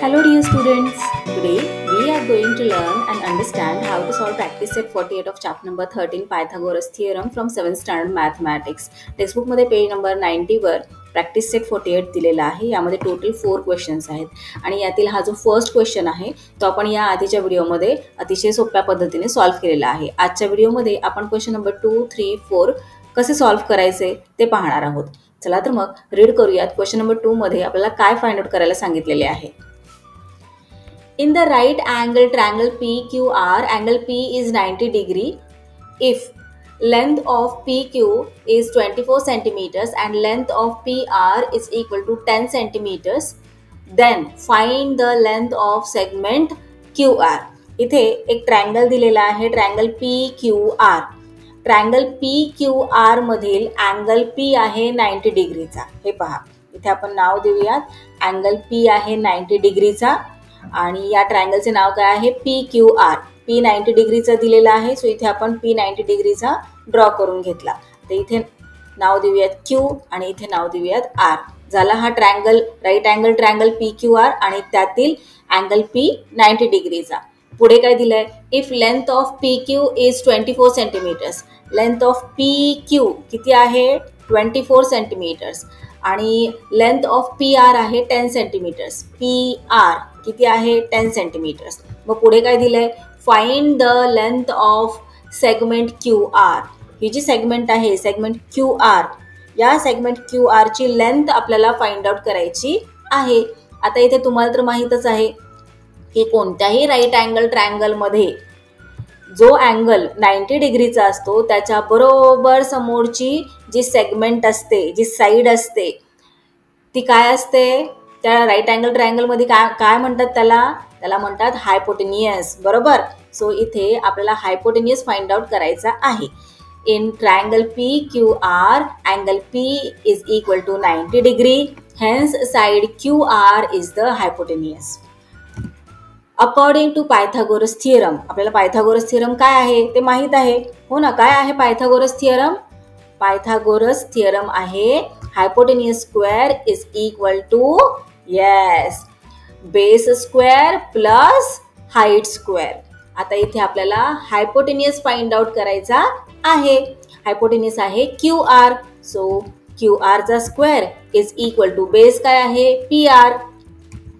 Hello dear students, today we are going to learn and understand how to solve practice set 48 of chapter number 13 Pythagoras theorem from 7th standard mathematics. Textbook मध्ये page number 90 वर practice set 48 दिलेला आहे. यामध्ये total 4 questions आहेत आणि यातील हा जो फर्स्ट क्वेश्चन आहे तो आपण या आधीच्या व्हिडिओमध्ये अतिशय सोप्या पद्धतीने सॉल्व्ह केलेला आहे. आजच्या व्हिडिओमध्ये आपण क्वेश्चन नंबर 2, 3, 4 कसे सॉल्व्ह करायचे ते पाहणार आहोत. चला तर मग रीड करूयात. क्वेश्चन नंबर 2 मध्ये आपल्याला काय फाइंड आउट करायला सांगितलेले आहे. In the right angle triangle PQR, angle P is 90 degree. If length of PQ is 24 centimeters and length of PR is equal to 10 centimeters, then find the length of segment QR. इथे एक triangle दिलेला आहे, triangle PQR. Triangle PQR मधील angle P आहे 90 डिग्रीचा. हे पहा, इथे आपण नाव देऊयात. अँगल P आहे 90 डिग्रीचा आणि या ट्रायंगलचे नाव काय आहे, PQR. P 90 डिग्रीचा दिलेला आहे, सो इथे आपण P 90 डिग्रीचा ड्रॉ करून घेतला. तर इथे नाव देऊयात Q आणि इथे नाव देऊयात R. झाला हा triangle, right angle triangle PQR आणि त्यातील अँगल P 90 डिग्रीचा. पुढे काय दिलंय, if length of PQ is 24 centimetres. Length of PQ किती आहे, 24 सेंटीमीटर्स आणि लेंथ ऑफ PR आहे 10 सेंटीमीटर्स. PR किती आहे, 10 सेंटीमीटर्स. मग पुढे काय दिलंय, find the length of segment QR. ही जी सेगमेंट आहे, सेगमेंट QR, या सेगमेंट QR ची लेंथ आपल्याला फाइंड आउट करायची आहे. आता इथे तुम्हाला तर माहीतच आहे की कोणत्याही राईट अँगल ट्रायंगल मध्ये जो अँगल 90 डिग्रीचा असतो त्याच्या बरोबर समोरची जी सेगमेंट असते, जी साईड असते, ती काय असते, त्या राईट अँगल ट्रायंगल मध्ये काय म्हणतात, त्याला म्हणतात हायपोटेनियस. बरोबर. सो इथे आपल्याला हायपोटेनियस फाइंड आउट करायचा आहे. In triangle PQR angle P is equal to 90 degree, hence side QR is the hypotenuse. According to Pythagoras theorem. आपल्याला पायथागोरस थिअरम काय आहे ते माहित आहे, हो ना. काय आहे पायथागोरस थिअरम? पायथागोरस थिअरम आहे hypotenuse square is equal to base square plus height square. आता इथे आपल्याला हायपोटेनियस फाइंड आउट करायचा आहे. हायपोटेनियस आहे QR, सो QR चा square is equal to base काय आहे,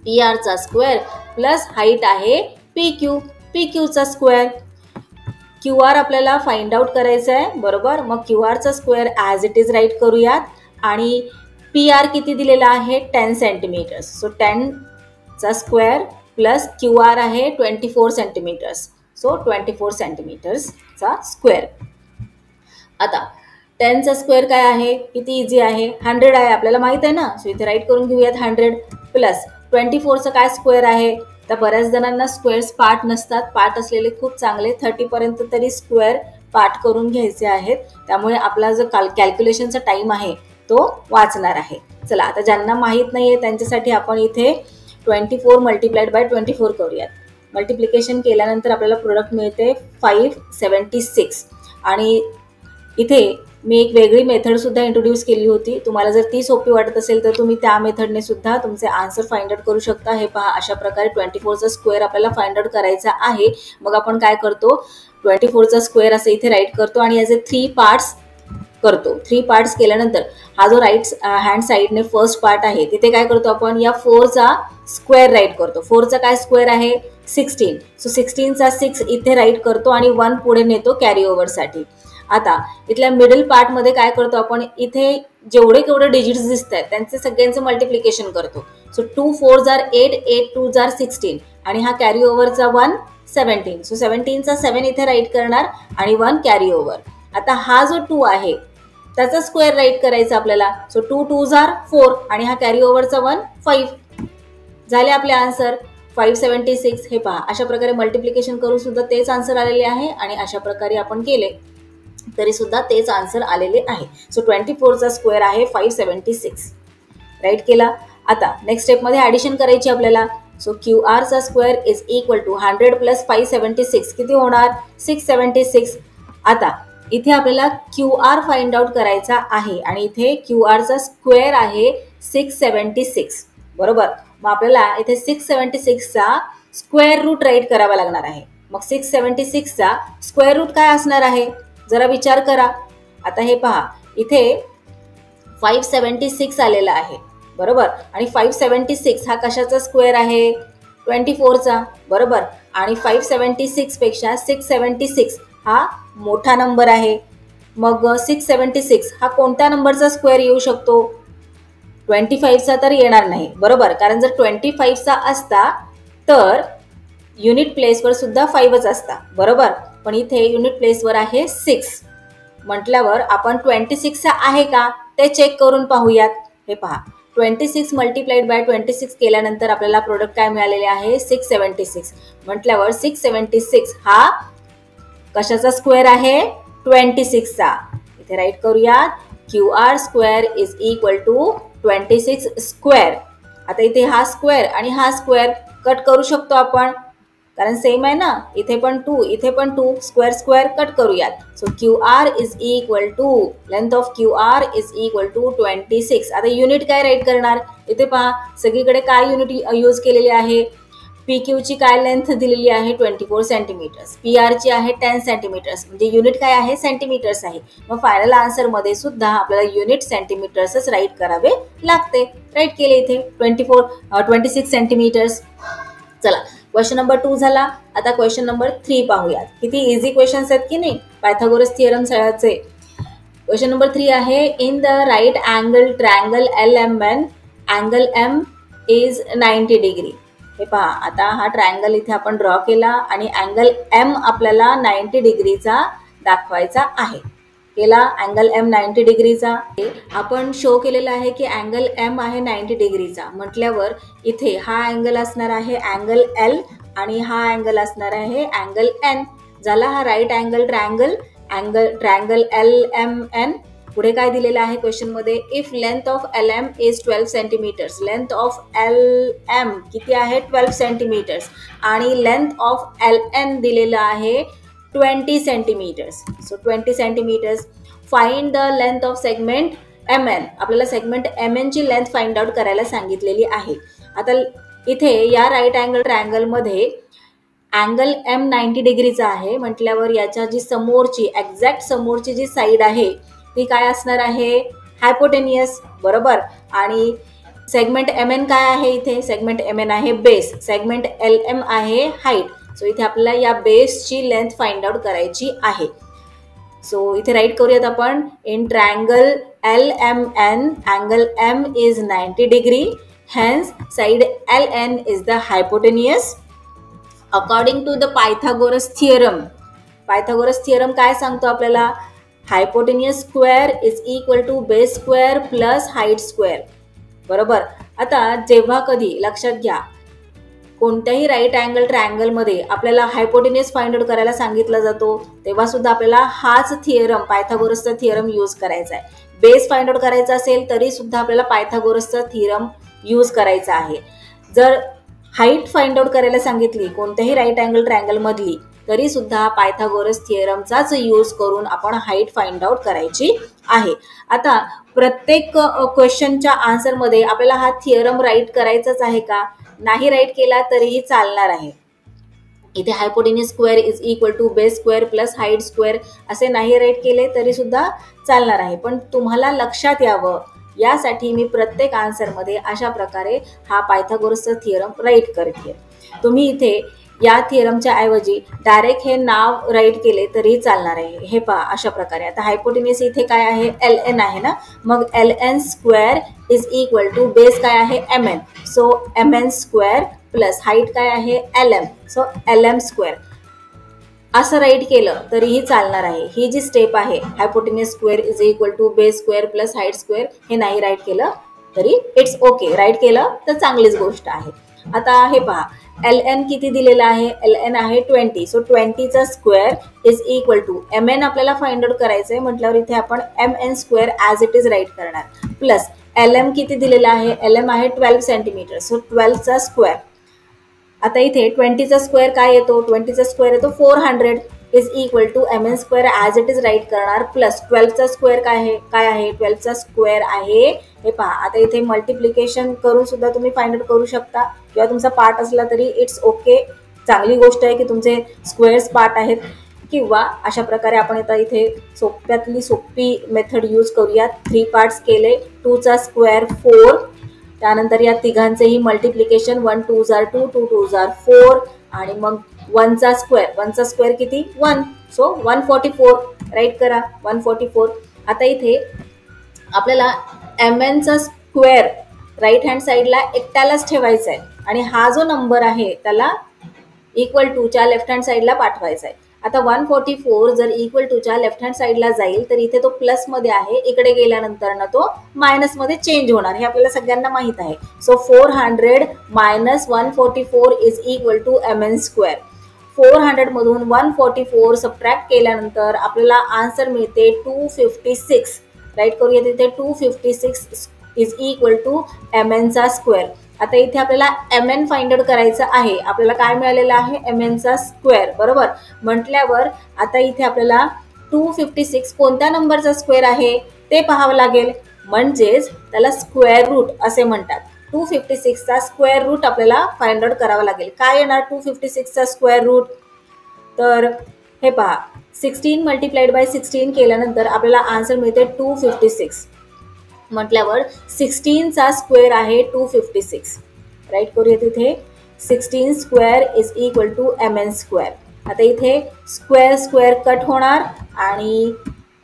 PR चा स्क्वेअर प्लस हाईट आहे PQ चा स्क्वेअर. QR आपल्याला फाइंड आउट करायचा आहे. बरोबर. मग QR चा square as it is write करूयात आणि PR किती दिलेला आहे, 10 सेंटीमीटर्स. सो 10 चा स्क्वेअर प्लस QR आहे 24 सेंटीमीटर्स. So 24 सेंटीमीटर्सचा square. आता 10 चा स्क्वेअर काय आहे, किती इझी आहे, 100 आहे, आपल्याला माहित आहे ना. सो इथे राईट करून घेऊयात 100 प्लस 24चा काय स्क्वेअर आहे. तर बऱ्याच जणांना स्क्वेअर्स पार्ट नसतात, पार्ट असलेले खूप चांगले. 30 पर्यंत तरी स्क्वेअर पार्ट करून घ्यायचे आहेत, त्यामुळे आपला जो कॅल्क्युलेशनचा टाइम आहे तो वाचणार आहे. चला, आता ज्यांना माहीत नाहीये त्यांच्यासाठी आपण इथे 24 मल्टिप्लाइड बाय 24 करूयात. मल्टिप्लिकेशन केल्यानंतर आपल्याला प्रोडक्ट मिळते 576 आणि इथे मी एक वेगळी मेथड सुद्धा इंट्रोड्यूस केली होती. तुम्हाला जर ती सोपी वाटत असेल तर तुम्ही त्या मेथडने सुद्धा तुमचे आन्सर फाइंड आउट करू शकता. हे पहा, अशा प्रकारे 24चा स्क्वेअर आपल्याला फाइंड आउट करायचा आहे. मग आपण काय करतो, 24चा स्क्वेअर असं इथे राईट करतो आणि याचे 3 पार्ट्स करतो. 3 पार्ट्स केल्यानंतर हा जो राईट हँड साईडने फर्स्ट पार्ट आहे तिथे काय करतो आपण, या 4चा स्क्वेअर राईट करतो. 4चा काय स्क्वेअर आहे, 16. सो 16चा 6 इथे राईट करतो आणि 1 पुढे नेतो कॅरी ओव्हरसाठी. आता इथल्या मिडल पार्टमध्ये काय करतो आपण, इथे जेवढे डिजिट्स दिसत आहेत त्यांचे सगळ्यांचं मल्टिप्लिकेशन करतो. सो 2 4 जार 8, 8 2 जार 16 आणि हा कॅरी ओव्हरचा 1 17. सो 17चा 7 इथे राईट करणार आणि 1 कॅरी ओव्हर. आता हा जो 2 आहे त्याचा स्क्वेअर राईट करायचा आपल्याला. सो 2 2 जार 4 आणि हा कॅरी ओव्हरचा 1 5. झाले आपले आन्सर 576. हे पहा, अशा प्रकारे मल्टिप्लिकेशन करून सुद्धा तेच आन्सर आलेले आहे आणि अशा प्रकारे आपण केले तरी सुद्धा तेच आन्सर आलेले आहे. सो 24चा स्क्वेअर आहे 576. राईट केला. आता नेक्स्ट स्टेपमध्ये ॲडिशन करायची आपल्याला. सो QR चा square is equal to 100 plus 576 किती होणार, 676. आता इथे आपल्याला QR फाइंड आउट करायचा आहे आणि इथे QR चा स्क्वेअर आहे 676. बरोबर. मग आपल्याला इथे 676चा स्क्वेअर रूट राईट करावा लागणार आहे. मग 676चा स्क्वेअर रूट काय असणार आहे जरा विचार करा. आता हे पहा, इथे 576 आलेला आहे बरोबर, आणि 576 हा कशाचा स्क्वेअर आहे, 24चा बरोबर. आणि 576 पेक्षा 676 हा मोठा नंबर आहे. मग 676 हा कोणत्या नंबरचा स्क्वेअर येऊ शकतो, 25चा तर येणार नाही बरोबर, कारण जर 25चा असता तर युनिट प्लेसवर सुद्धा 5च असता बरोबर. पण इथे युनिट प्लेसवर आहे 6 म्हटल्यावर आपण 26चा आहे का ते चेक करून पाहूयात. हे पहा, 26 मल्टिप्लाइड बाय 26 केल्यानंतर आपल्याला प्रोडक्ट काय मिळालेले आहे, 676. म्हटल्यावर 676 हा कशाचा स्क्वेअर आहे, 26चा. इथे राईट करूयात, QR square is equal to 26 square. आता इथे हा स्क्वेअर आणि हा स्क्वेअर कट करू शकतो आपण, कारण सेम आहे ना, इथे पण 2 इथे पण 2, स्क्वेअर स्क्वेअर कट करूयात. So QR is equal to, length of QR is equal to 26. आता युनिट काय राईट करणार, इथे पहा सगळीकडे काय युनिट यूज केलेली आहे, PQ ची काय लेंथ दिलेली आहे, 24 सेंटीमीटर्स, PR ची आहे 10 सेंटीमीटर्स, म्हणजे युनिट काय आहे, सेंटीमीटर्स आहे. मग फायनल आन्सर मध्ये सुद्धा आपल्याला युनिट सेंटीमीटर्सच राईट करावे लागते. राईट केले इथे 26 सेंटीमीटर्स. चला, क्वेश्चन नंबर 2 झाला. आता क्वेश्चन नंबर 3 पाहूयात. किती इझी क्वेश्चन्स आहेत की नाही पायथागोरस थिअरम चे. क्वेश्चन नंबर 3 आहे, in the right angle triangle LMN angle M is 90 degree. हे पहा, आता हा ट्रायंगल इथे आपण ड्रॉ केला आणि अँगल M आपल्याला 90 डिग्रीचा दाखवायचा आहे. केला अँगल M 90 डिग्रीचा. आपण शो केलेला आहे की अँगल M आहे 90 डिग्रीचा, म्हटल्यावर इथे हा अँगल असणार आहे अँगल L आणि हा अँगल असणार आहे अँगल N. झाला हा राईट अँगल ट्रायंगल LMN. पुढे काय दिलेलं आहे क्वेश्चन मध्ये, if length of LM is 12 centimetres, length of LM किती आहे, 12 सेंटीमीटर्स, आणि लेंथ ऑफ LN दिलेलं आहे 20 centimetres. So 20 centimetres. Find the length of segment MN. आपल्याला सेगमेंट MN ची लेंथ फाइंड आउट करायला सांगितलेली आहे. आता इथे या राईट अँगल ट्रायंगल मध्ये अँगल M 90 डिग्रीचा आहे, म्हटल्यावर याच्या जी समोरची एक्झॅक्ट समोरची जी साईड आहे ती काय असणार आहे, हायपोटेनियस बरोबर. आणि सेगमेंट MN काय आहे, इथे सेगमेंट MN आहे बेस, सेगमेंट LM आहे हाईट. सो इथे आपल्याला या बेसची लेंथ फाइंड आउट करायची आहे. सो इथे राईट करूयात आपण, in triangle LMN angle M is 90 degree, hence side LN is the hypotenuse. According to the Pythagoras theorem. Pythagoras theorem काय सांगतो आपल्याला, hypotenuse square is equal to base square plus height square बरोबर. आता जेव्हा कधी लक्षात घ्या, कोणत्याही राईट अँगल ट्रायंगलमध्ये आपल्याला हायपोटेनियस फाइंड आउट करायला सांगितला जातो, तेव्हा सुद्धा आपल्याला हाच थिअरम, पायथागोरसचा थिअरम यूज करायचा आहे. बेस फाइंड आउट करायचा असेल तरी सुद्धा आपल्याला पायथागोरसचा थिअरम यूज करायचा आहे. जर हाईट फाइंड आउट करायला सांगितली कोणत्याही राईट अँगल ट्रायंगल मधली, तरी सुद्धा पायथागोरस थिअरमचाच यूज करून आपण हाईट फाइंड आउट करायची आहे. आता प्रत्येक क्वेश्चनच्या आन्सरमध्ये आपल्याला हा थिअरम राईट करायचाच आहे का, नाही राईट केला तरीही चालणार आहे. इथे hypotenuse square is equal to base square plus height square असे नाही राईट केले तरी सुद्धा चालणार आहे. पण तुम्हाला लक्षात यावं यासाठी मी प्रत्येक आन्सरमध्ये अशा प्रकारे हा पायथागोरसचा थिअरम राईट करते. तुम्ही इथे या थिअरमच्या ऐवजी डायरेक्ट हे नाव राईट केले तरी चालणार आहे. हे पहा अशा प्रकारे. आता हायपोटेनियस इथे काय आहे, LN आहे ना, मग LN square is equal to base काय आहे MN, so MN square plus height काय आहे LM, सो LM स्क्वेअर. असं राईट केलं तरीही चालणार आहे. ही जी स्टेप आहे hypotenuse square is equal to base square plus height square, हे नाही राईट केलं तरी इट्स ओके, राईट केलं तर चांगलीच गोष्ट आहे. आता हे पहा, LN किती दिलेला आहे, LN आहे 20, सो 20चा square is equal to MN आपल्याला फाइंड आउट करायचं आहे, म्हटल्यावर इथे आपण MN square as it is write करणार, प्लस LM किती दिलेला आहे, LM आहे 12 सेंटीमीटर, सो 12चा स्क्वेअर. आता इथे 20चा स्क्वेअर काय येतो, 20चा स्क्वेअर येतो 400, is equal to mn square as it is write करणार, प्लस 12चा स्क्वेअर काय आहे 12चा स्क्वेअर आहे हे पहा. आता इथे मल्टिप्लिकेशन करून सुद्धा तुम्ही फाइंड आउट करू शकता किंवा तुमचा पार्ट असला तरी इट्स ओके. चांगली गोष्ट आहे की तुमचे स्क्वेअर्स पार्ट आहेत. किंवा अशा प्रकारे आपण आता इथे सोप्यातली सोपी मेथड यूज करूयात. 3 पार्ट्स केले, 2चा स्क्वेअर 4, त्यानंतर या तिघांचेही मल्टिप्लिकेशन 1 2 जार 2 2 2 जार 4 आणि मग 1चा स्क्वेअर किती 1, सो 144 राईट करा 144. आता इथे आपल्याला mnचा स्क्वेअर राईट हँड साईडला एकट्यालाच ठेवायचा आहे आणि हा जो नंबर आहे त्याला इक्वल टूच्या लेफ्ट हँड साईडला पाठवायचा आहे. आता 144 जर इक्वल टूच्या लेफ्ट हँड साईडला जाईल तर इथे तो प्लसमध्ये आहे, इकडे गेल्यानंतर ना तो मायनसमध्ये चेंज होणार, हे आपल्याला सगळ्यांना माहीत आहे. So 400 minus 144 is equal to mn square. 400 मधून 144 सबट्रॅक्ट केल्यानंतर आपल्याला आन्सर मिळते 256. राईट करूया तिथे 256 इज इक्वल टू mnचा स्क्वेअर. आता इथे आपल्याला mn फाइंड आउट करायचं आहे. आपल्याला काय मिळालेलं आहे mnचा स्क्वेअर, बरोबर म्हटल्यावर आता इथे आपल्याला 256 कोणत्या नंबरचा स्क्वेअर आहे ते पाहावं लागेल, म्हणजेच त्याला स्क्वेअर रूट असे म्हणतात. 256चा स्क्वेअर रूट आपल्याला फाइंड आउट करावा लागेल. काय येणार 256चा स्क्वेअर रूट, तर हे पहा 16 मल्टिप्लाइड बाय 16 केल्यानंतर आपल्याला आन्सर मिळते 256. म्हटल्यावर 16चा स्क्वेअर आहे 256. राईट करूया तिथे 16 square is equal to mn square. आता इथे स्क्वेअर कट होणार आणि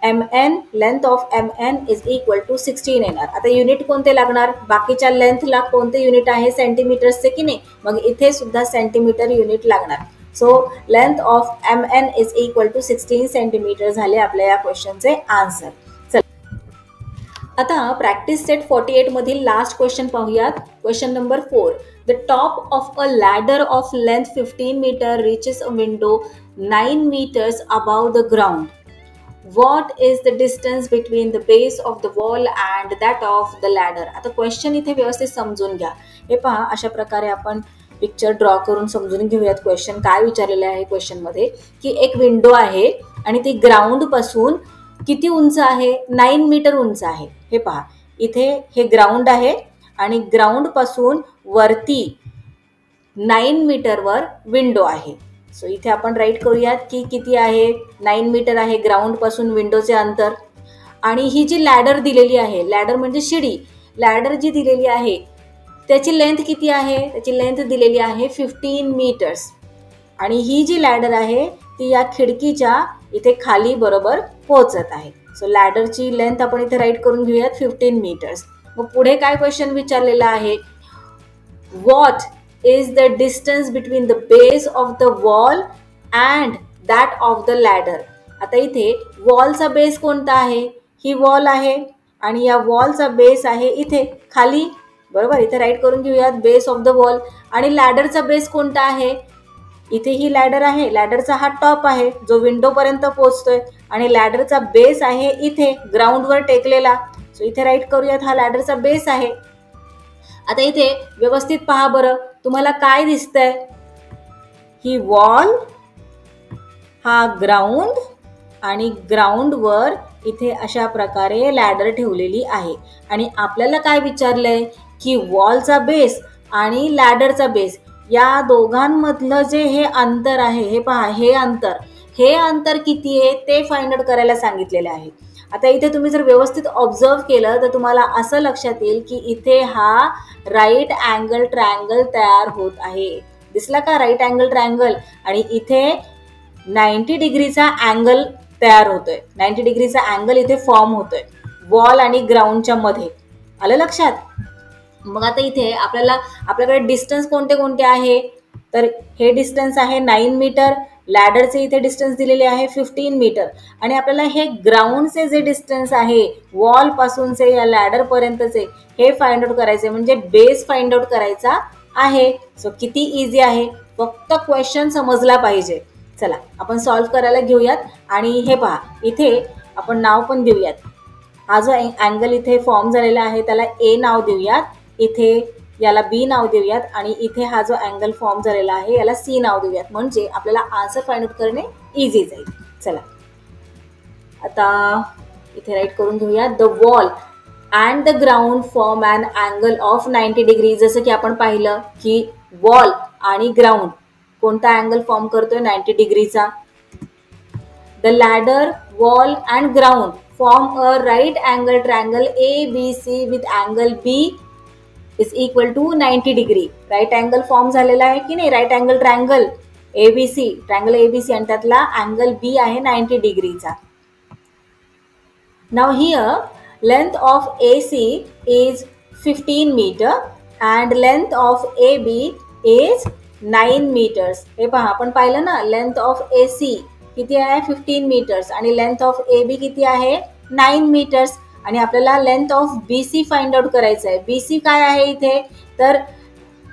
mn length of mn is equal to 16 येणार. आता युनिट कोणते लागणार, बाकीच्या लेंथला कोणते युनिट आहे सेंटीमीटर्सचे की नाही, मग इथे सुद्धा सेंटीमीटर युनिट लागणार. So length of mn is equal to 16 centimetre झाले आपल्या या क्वेश्चनचे आन्सर. आता प्रॅक्टिस सेट 48 मधील लास्ट क्वेश्चन पाहूयात. Question number 4. The top of a ladder of length 15 metre reaches a window 9 meters above the ground. What is the distance between the base of the wall and that of the ladder? आता question इथे व्यवस्थित समजून घ्या. हे पहा अशा प्रकारे आपण पिक्चर ड्रॉ करून समजून घेऊयात क्वेश्चन काय विचारलेलं आहे. क्वेश्चनमध्ये की एक विंडो आहे आणि ती ग्राउंड पासून किती उंच आहे 9 मीटर उंच आहे. हे पहा इथे हे ग्राउंड आहे आणि ग्राउंड पासून वरती 9 मीटरवर विंडो आहे. सो इथे आपण राईट करूयात की किती आहे 9 मीटर आहे ग्राउंड पासून विंडोचे अंतर. आणि ही जी लॅडर दिलेली आहे, लॅडर म्हणजे शिडी, लॅडर जी दिलेली आहे त्याची लेंथ किती आहे, त्याची लेंथ दिलेली आहे 15 मीटर्स. आणि ही जी लॅडर आहे ती या खिडकीच्या इथे खाली बरोबर पोहोचत आहे. सो लॅडरची लेंथ आपण इथे राईट करून घेऊयात 15 मीटर्स. मग पुढे काय क्वेश्चन विचारलेला आहे, what is the distance between the base of the wall and that of the ladder. आता इथे वॉलचा बेस कोणता आहे, ही वॉल आहे आणि या वॉलचा बेस आहे इथे खाली, बरोबर इथे राईट करून घेऊयात बेस ऑफ द वॉल. आणि लॅडरचा बेस कोणता आहे, इथे ही लॅडर आहे, लॅडरचा हा टॉप आहे जो विंडोपर्यंत पोहोचतोय आणि लॅडरचा बेस आहे इथे ग्राउंडवर टेकलेला. सो इथे राईट करूयात हा लॅडरचा बेस आहे. आता इथे व्यवस्थित पहा बरं तुम्हाला काय दिसतंय, ही वॉल, हा ग्राउंड आणि ग्राउंडवर इथे अशा प्रकारे लॅडर ठेवलेली आहे. आणि आपल्याला काय विचारलंय की वॉलचा बेस आणि लॅडरचा बेस या दोघांमधलं जे हे अंतर आहे, हे पहा हे अंतर किती आहे ते फाइंड आउट करायला सांगितलेले आहे. आता इथे तुम्ही जर व्यवस्थित ऑब्झर्व केलं तर तुम्हाला असं लक्षात येईल की इथे हा राईट अँगल ट्रायंगल तयार होत आहे. दिसला का राईट अँगल ट्रायंगल, आणि इथे 90 डिग्रीचा अँगल तयार होतोय, 90 डिग्रीचा अँगल इथे फॉर्म होतोय वॉल आणि ग्राउंडच्या मध्ये. आलं लक्षात. मग आता इथे आपल्याकडे डिस्टन्स कोणते कोणते आहे, तर हे डिस्टन्स आहे 9 मीटर, लॅडरचे इथे डिस्टन्स दिलेले आहे 15 मीटर आणि आपल्याला हे ग्राउंडचे जे डिस्टन्स आहे वॉल पासूनचे या लॅडर पर्यंतचे हे फाइंड आउट करायचे, म्हणजे बेस फाइंड आउट करायचा आहे. सो किती इझी आहे, फक्त क्वेश्चन समजला पाहिजे. चला आपण सॉल्व्ह करायला घेऊयात. आणि हे पहा इथे आपण नाव पण देऊयात. हा जो अँगल इथे फॉर्म झालेला आहे त्याला ए नाव देऊयात. इथे याला बी नाव देऊयात आणि इथे हा जो अँगल फॉर्म झालेला आहे याला सी नाव देऊयात, म्हणजे आपल्याला आन्सर फाइंड आउट करणे इझी जाईल. चला आता इथे राईट करून घेऊया. The wall and the ground form and angle of 90 degree. जसं की आपण पाहिलं की वॉल आणि ग्राउंड कोणता अँगल फॉर्म करतोय 90 डिग्रीचा. The ladder, wall and ground form a right angle triangle ABC with angle B is equal to 90 degree. Right angle form झालेला आहे की नाही, right angle triangle ABC, triangle ABC आणि त्यातला अँगल B आहे 90 डिग्रीचा. Now here length of AC is 15 meter and length of AB is 9 meters. हे पहा आपण पाहिलं ना, लेंथ ऑफ AC किती आहे 15 मीटर्स आणि लेंथ ऑफ AB किती आहे 9 मीटर्स. आणि आपल्याला length of BC find out करायचं आहे. BC काय आहे इथे, तर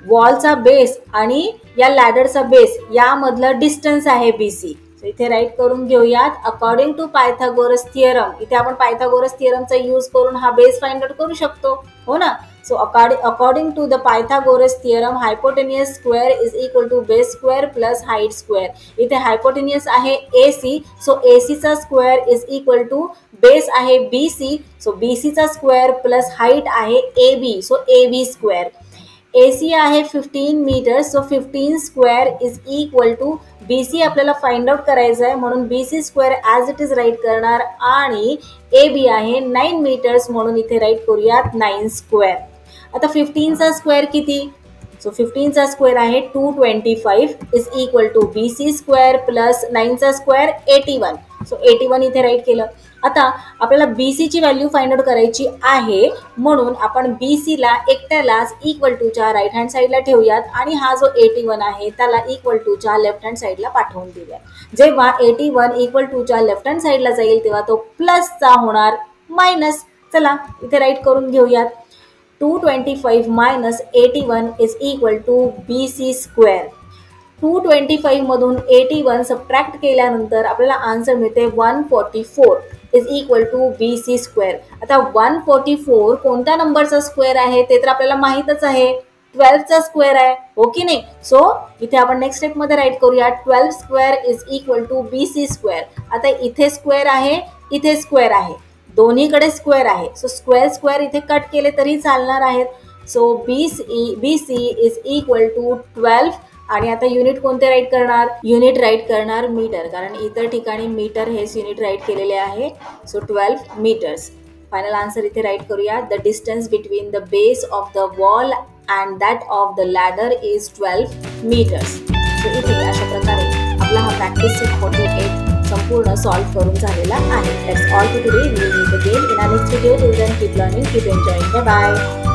वॉलचा बेस आणि या लॅडरचा बेस यामधलं डिस्टन्स आहे BC. इथे राईट करून घेऊयात. अकॉर्डिंग टू पायथागोरस थिअरम, इथे आपण पायथागोरस थिअरमचा यूज करून हा बेस फाइंड आउट करू शकतो, हो ना. So according to the Pythagoras theorem hypotenuse square is equal to base square plus height square. इथे हायपोटेनियस आहे AC, सो ACचा square is equal to base आहे BC, सो BCचा स्क्वेअर प्लस हाईट आहे AB, so AB square. AC आहे 15 metre, so 15 square is equal to BC आपल्याला find out करायचं आहे म्हणून BC square as it is write करणार आणि AB आहे 9 मीटर्स म्हणून इथे राईट करूयात 9 स्क्वेअर. आता 15चा स्क्वेअर किती, सो 15चा स्क्वेअर आहे 225 is equal to BC square plus 9चा स्क्वेअर 81, सो 81 इथे राईट केलं. आता आपल्याला BCची व्हॅल्यू फाइंड आउट करायची आहे म्हणून आपण BCला एकट्यालाच इक्वल टूच्या राईट हँड साईडला ठेवूयात आणि हा जो 81 आहे त्याला इक्वल टूच्या लेफ्ट हँड साईडला पाठवून देऊया. जेव्हा 81 इक्वल टूच्या लेफ्ट हँड साईडला जाईल तेव्हा तो प्लसचा होणार मायनस. चला इथे राईट करून घेऊयात. 225 minus 81 is equal to BC square. 225 मधून 81 सबट्रॅक्ट केल्यानंतर आपल्याला आन्सर मिळते 144 is equal to BC square. आता 144 कोणत्या नंबरचा स्क्वेअर आहे ते तर आपल्याला माहीतच आहे, 12चा स्क्वेअर आहे, हो की नाही. सो इथे आपण नेक्स्ट स्टेपमध्ये राईट करूया. 12 square is equal to BC square. आता इथे स्क्वेअर आहे, इथे स्क्वेअर आहे, दोन्हीकडे स्क्वेअर आहे, सो स्क्वेअर स्क्वेअर इथे कट केले तरी चालणार आहेत. So BC is equal to 12 आणि आता युनिट कोणते राईट करणार, युनिट राईट करणार मीटर, कारण इतर ठिकाणी मीटर हेच युनिट राईट केलेले आहे. So 12 metres. फायनल आन्सर इथे राईट करूया. The distance between the base of the wall and that of the ladder is 12 metres. So इथे अशा प्रकारे आपला हा प्रॅक्टिस सेट 48 संपूर्ण सॉल्व्ह करून झालेला आहे. That's all to today. We meet again in our next video. Till then keep learning, keep enjoying. Bye bye.